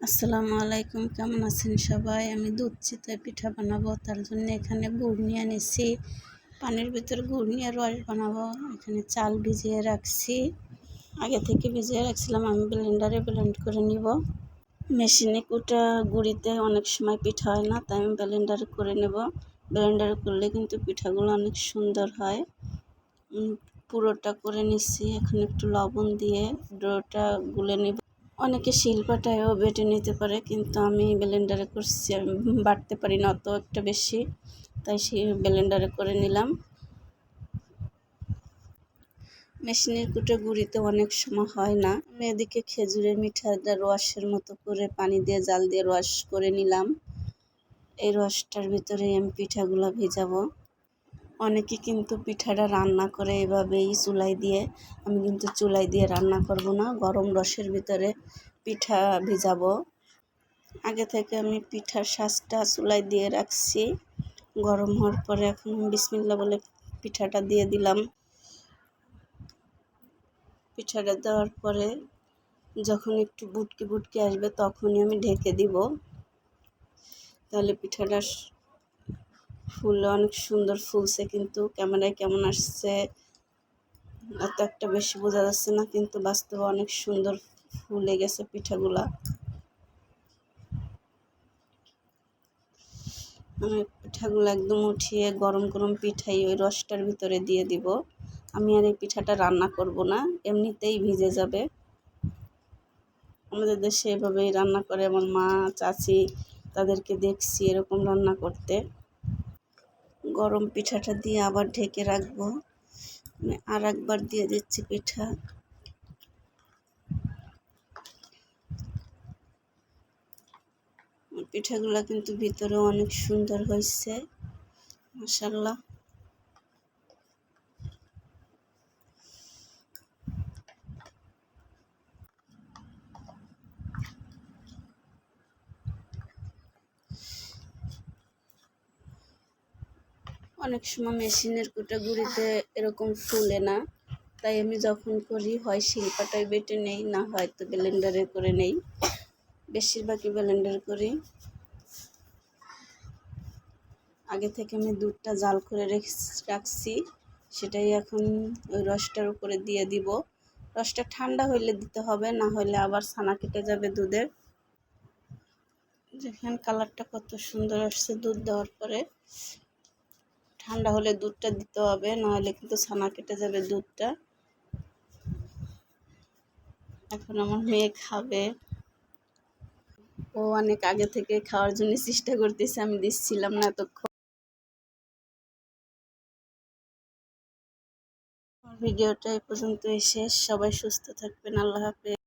আসসালামু আলাইকুম, কেমন আছেন সবাই? আমি দুধ চিতই পিঠা বানাবো, তার জন্য এখানে গুড় নিয়ে নিছি। পানির ভিতর গুড় নিয়ে রস বানাবো। এখানে চাল ভিজিয়ে রাখছি, আগে থেকে ভিজিয়ে রাখছিলাম। আমি ব্লেন্ডারে ব্লেন্ড করে নিব। মেশিনে কুটা গুঁড়িতে অনেক সময় পিঠা হয় না, তাই আমি ব্লেন্ডারে করে নেব। ব্লেন্ডারে করলে কিন্তু পিঠাগুলো অনেক সুন্দর হয়। পুরোটা করে নিচ্ছি। এখন একটু লবণ দিয়ে ডোটা গুলে নিব। অনেকে শিলপাটায়ও বেটে নিতে পারে, কিন্তু আমি ব্লেন্ডারে করছি। আমি বাটতে পারি না অত একটা বেশি, তাই সেই ব্লেন্ডারে করে নিলাম। মেশিনের কুটে গুঁড়িতে অনেক সময় হয় না। আমি এদিকে খেজুরের মিঠাটা রসের মতো করে পানি দিয়ে জাল দিয়ে রস করে নিলাম। এই রসটার ভিতরে আমি পিঠাগুলো ভেজাবো। অনেকে কিন্তু পিঠাটা রান্না করে এভাবেই চুলাই দিয়ে। আমি কিন্তু চুলাই দিয়ে রান্না করব না, গরম রসের ভিতরে পিঠা ভিজাবো। আগে থেকে আমি পিঠার শাঁসটা চুলায় দিয়ে রাখছি। গরম হওয়ার পরে এখন বিসমিল্লাহ বলে পিঠাটা দিয়ে দিলাম। পিঠাটা দেওয়ার পরে যখন একটু বুটকি বুটকি আসবে তখনই আমি ঢেকে দিব। তাহলে পিঠাটা ফুলে অনেক সুন্দর ফুলছে, কিন্তু ক্যামেরায় কেমন আসছে এত একটা বেশি বোঝা যাচ্ছে না, কিন্তু বাস্তবে অনেক সুন্দর ফুলে গেছে পিঠাগুলা। আমি পিঠাগুলো একদম উঠিয়ে গরম গরম পিঠাই ওই রসটার ভিতরে দিয়ে দিব। আমি আর এই পিঠাটা রান্না করব না, এমনিতেই ভিজে যাবে। আমাদের দেশে এভাবেই রান্না করে, আমার মা চাচি তাদেরকে দেখছি এরকম রান্না করতে। গরম পিঠাটা দিয়ে আবার ঢেকে রাখবো। আমি আর একবার দিয়ে দিচ্ছি পিঠা। পিঠাগুলো কিন্তু ভিতরে অনেক সুন্দর হয়েছে, মাশাআল্লাহ। অনেক সময় মেশিনের কুটা গুঁড়িতে এরকম ফুলে না, তাই আমি যখন করি হয় শিলপাটায় বেটে নেই, না হয়তো ব্লেন্ডারে করে নেই। বেশিরভাগই ব্লেন্ডার করি। আগে থেকে আমি দুধটা জাল করে রাখছি, সেটাই এখন ওই রসটার উপরে দিয়ে দিব। রসটা ঠান্ডা হইলে দিতে হবে, না হলে আবার ছানা কেটে যাবে দুধের। দেখেন কালারটা কত সুন্দর আসছে দুধ দেওয়ার পরে। ঠান্ডা হলে দুধটা দিতে হবে, না হলে কিন্তু ছানা কেটে যাবে দুধটা। এখন আমার মেয়ে খাবে, ও অনেক আগে থেকে খাওয়ার জন্য চেষ্টা করতেছে, আমি দিচ্ছিলাম না এতক্ষণ। ভিডিওটা এই পর্যন্তই শেষ। সবাই সুস্থ থাকবেন, আল্লাহ হাফেজ।